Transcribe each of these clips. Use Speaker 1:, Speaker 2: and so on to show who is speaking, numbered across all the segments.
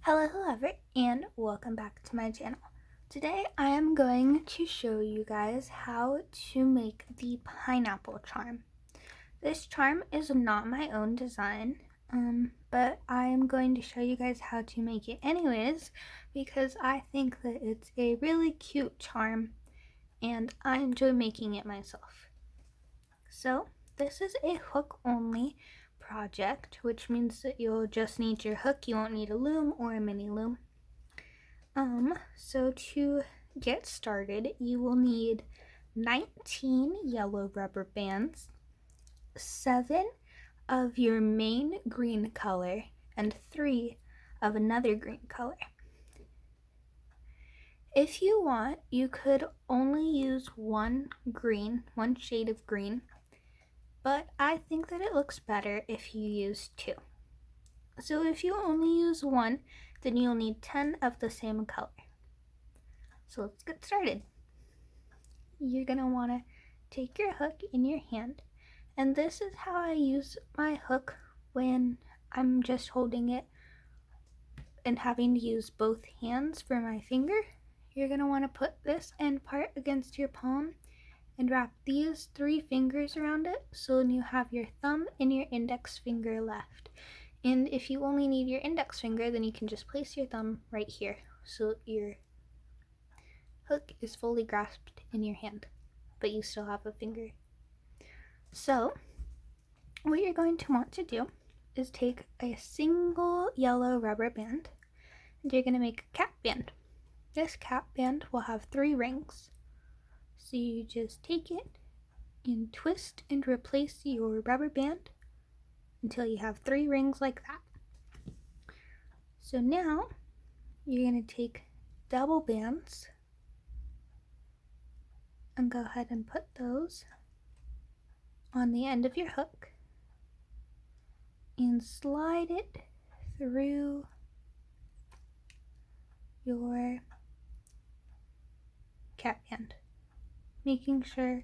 Speaker 1: Hello whoever, and welcome back to my channel. Today I am going to show you guys how to make the pineapple charm. This charm is not my own design, but I am going to show you guys how to make it anyways because I think that it's a really cute charm and I enjoy making it myself. So this is a hook only project, which means that you'll just need your hook. You won't need a loom or a mini loom. So to get started, you will need 19 yellow rubber bands, 7 of your main green color, and 3 of another green color. If you want, you could only use one shade of green, but I think that it looks better if you use 2. So if you only use 1, then you'll need 10 of the same color. So let's get started. You're going to want to take your hook in your hand, and this is how I use my hook when I'm just holding it and having to use both hands for my finger. You're going to want to put this end part against your palm and wrap these 3 fingers around it, so then you have your thumb and your index finger left. And if you only need your index finger, then you can just place your thumb right here so your hook is fully grasped in your hand, but you still have a finger. So what you're going to want to do is take a single yellow rubber band and you're going to make a cap band. This cap band will have 3 rings. So you just take it and twist and replace your rubber band until you have 3 rings like that. So now you're going to take double bands and go ahead and put those on the end of your hook and slide it through your cap band, making sure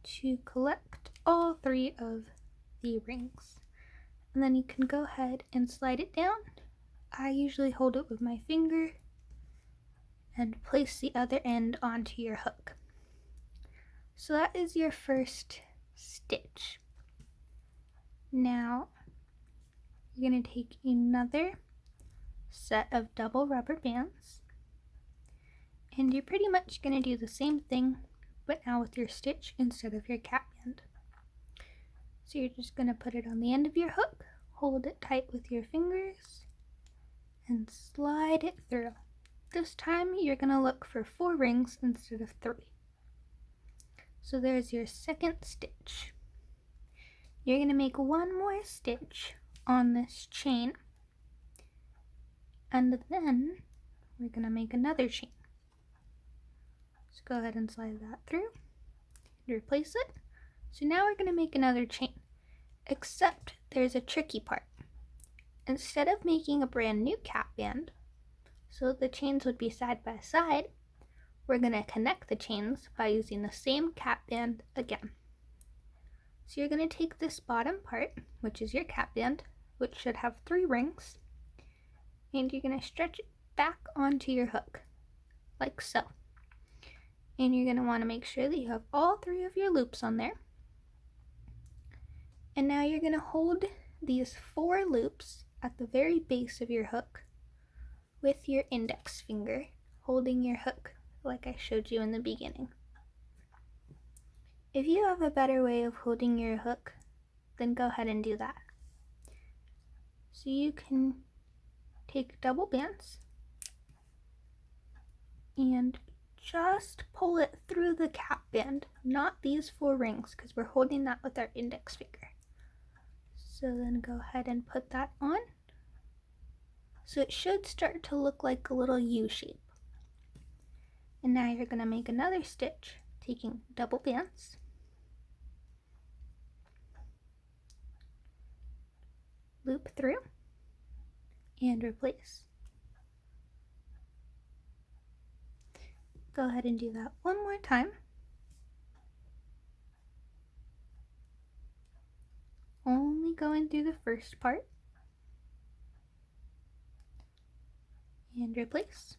Speaker 1: to collect all 3 of the rings. And then you can go ahead and slide it down. I usually hold it with my finger and place the other end onto your hook. So that is your first stitch. Now you're going to take another set of double rubber bands and you're pretty much going to do the same thing, but now with your stitch instead of your cap band. So you're just going to put it on the end of your hook, hold it tight with your fingers, and slide it through. This time you're going to look for 4 rings instead of 3. So there's your second stitch. You're going to make 1 more stitch on this chain, and then we're going to make another chain. So go ahead and slide that through and replace it. So now we're going to make another chain, except there's a tricky part. Instead of making a brand new cap band, so the chains would be side by side, we're going to connect the chains by using the same cap band again. So you're going to take this bottom part, which is your cap band, which should have 3 rings, and you're going to stretch it back onto your hook, like so. And you're going to want to make sure that you have all 3 of your loops on there. And now you're going to hold these 4 loops at the very base of your hook with your index finger, holding your hook like I showed you in the beginning. If you have a better way of holding your hook, then go ahead and do that. So you can take double bands and just pull it through the cap band, not these 4 rings, because we're holding that with our index finger. So then go ahead and put that on. So it should start to look like a little U shape. And now you're going to make another stitch, taking double bands. Loop through and replace. Go ahead and do that one more time. Only going through the first part. and replace.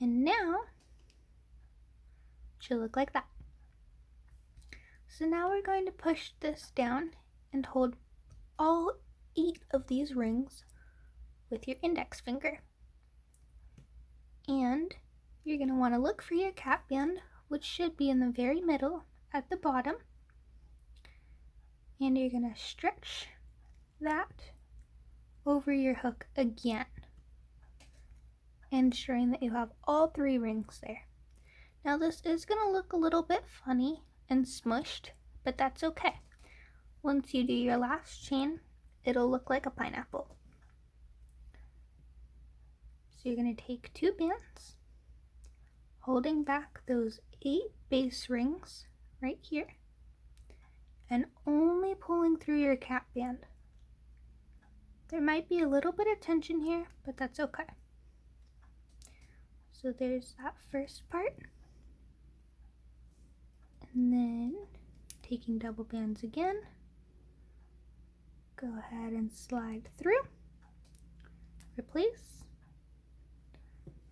Speaker 1: And now it should look like that. So now we're going to push this down and hold all 8 of these rings with your index finger. And you're going to want to look for your cap band, which should be in the very middle at the bottom. And you're going to stretch that over your hook again, ensuring that you have all 3 rings there. Now this is going to look a little bit funny and smushed, but that's okay. Once you do your last chain, it'll look like a pineapple. So you're going to take 2 bands, holding back those 8 base rings right here, and only pulling through your cap band. There might be a little bit of tension here, but that's okay. So there's that first part. And then taking double bands again, go ahead and slide through, replace,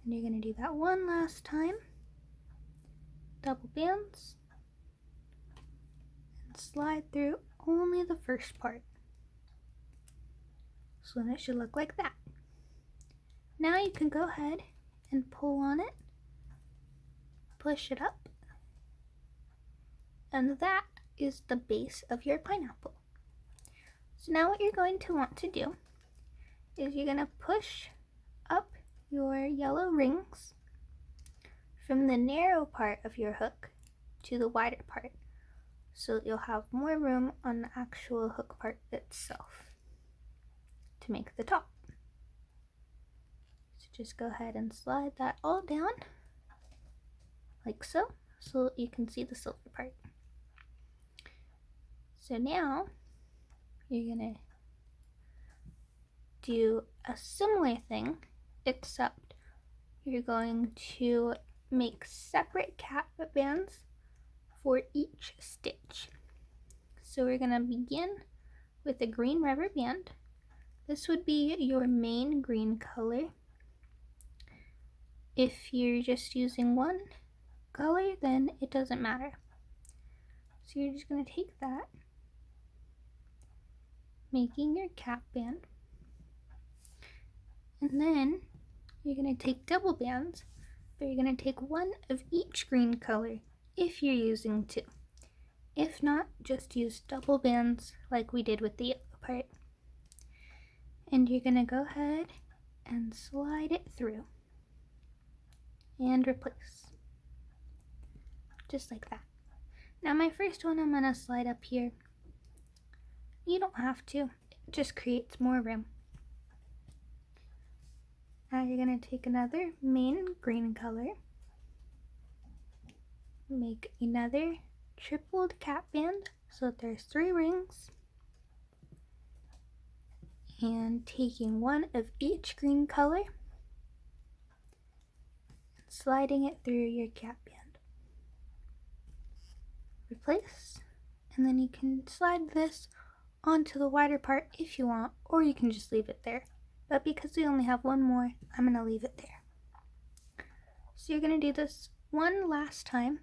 Speaker 1: and you're going to do that one last time, double bands, and slide through only the first part. So then it should look like that. Now you can go ahead and pull on it, push it up, and that is the base of your pineapple. So now what you're going to want to do is you're going to push up your yellow rings from the narrow part of your hook to the wider part, so that you'll have more room on the actual hook part itself to make the top. So just go ahead and slide that all down like so, so that you can see the silver part. So now you're gonna do a similar thing, except you're going to make separate cap bands for each stitch. So we're gonna begin with a green rubber band. This would be your main green color. If you're just using one color, then it doesn't matter. So you're just gonna take that, making your cap band, and then you're going to take double bands, but you're going to take one of each green color if you're using 2. If not, just use double bands like we did with the yellow part. And you're going to go ahead and slide it through and replace, just like that. Now my first one I'm going to slide up here. You don't have to, it just creates more room. Now you're going to take another main green color, make another tripled cap band so that there's 3 rings, and taking one of each green color and sliding it through your cap band. Replace, and then you can slide this onto the wider part if you want, or you can just leave it there. But because we only have one more, I'm going to leave it there. So you're going to do this one last time,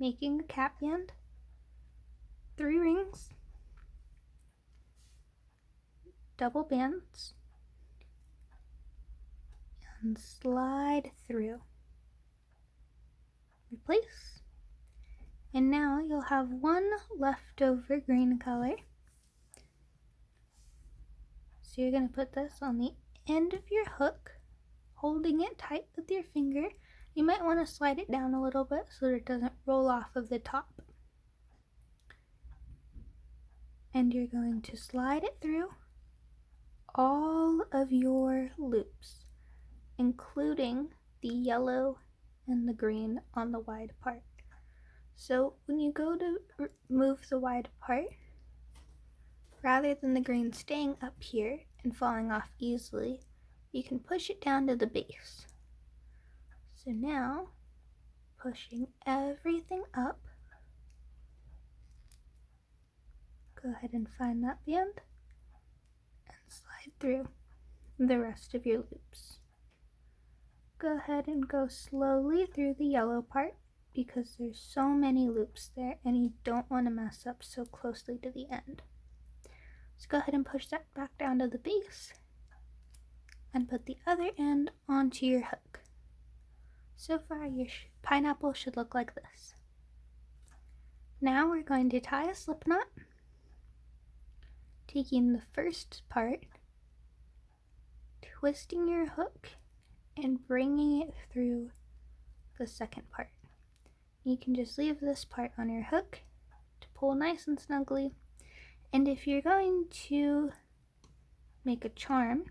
Speaker 1: making a cap band, 3 rings, double bands, and slide through. Replace. And now you'll have one leftover green color. So you're going to put this on the end of your hook, holding it tight with your finger. You might want to slide it down a little bit so that it doesn't roll off of the top. And you're going to slide it through all of your loops, including the yellow and the green on the wide part. So when you go to move the wide part, rather than the green staying up here and falling off easily, you can push it down to the base. So now, pushing everything up, go ahead and find that band and slide through the rest of your loops. go ahead and go slowly through the yellow part because there's so many loops there and you don't want to mess up so closely to the end. So go ahead and push that back down to the base and put the other end onto your hook. So far your pineapple should look like this. Now we're going to tie a slip knot, taking the first part, twisting your hook, and bringing it through the second part. You can just leave this part on your hook to pull nice and snugly. And if you're going to make a charm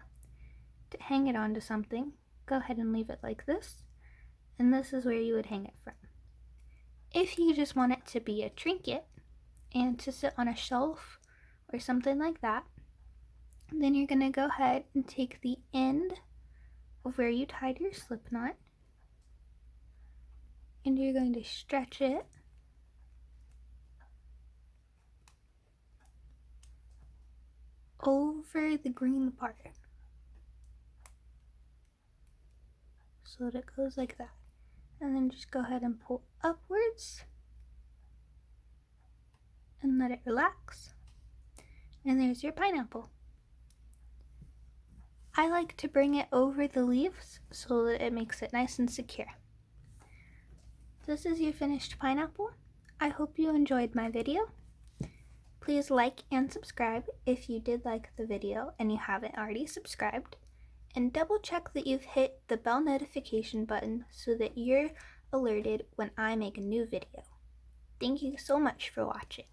Speaker 1: to hang it onto something, go ahead and leave it like this. And this is where you would hang it from. If you just want it to be a trinket and to sit on a shelf or something like that, then you're going to go ahead and take the end of where you tied your slip knot and you're going to stretch it over the green part so that it goes like that. And then just go ahead and pull upwards and let it relax. And there's your pineapple. I like to bring it over the leaves so that it makes it nice and secure. This is your finished pineapple. I hope you enjoyed my video. Please like and subscribe if you did like the video and you haven't already subscribed. And double check that you've hit the bell notification button so that you're alerted when I make a new video. Thank you so much for watching.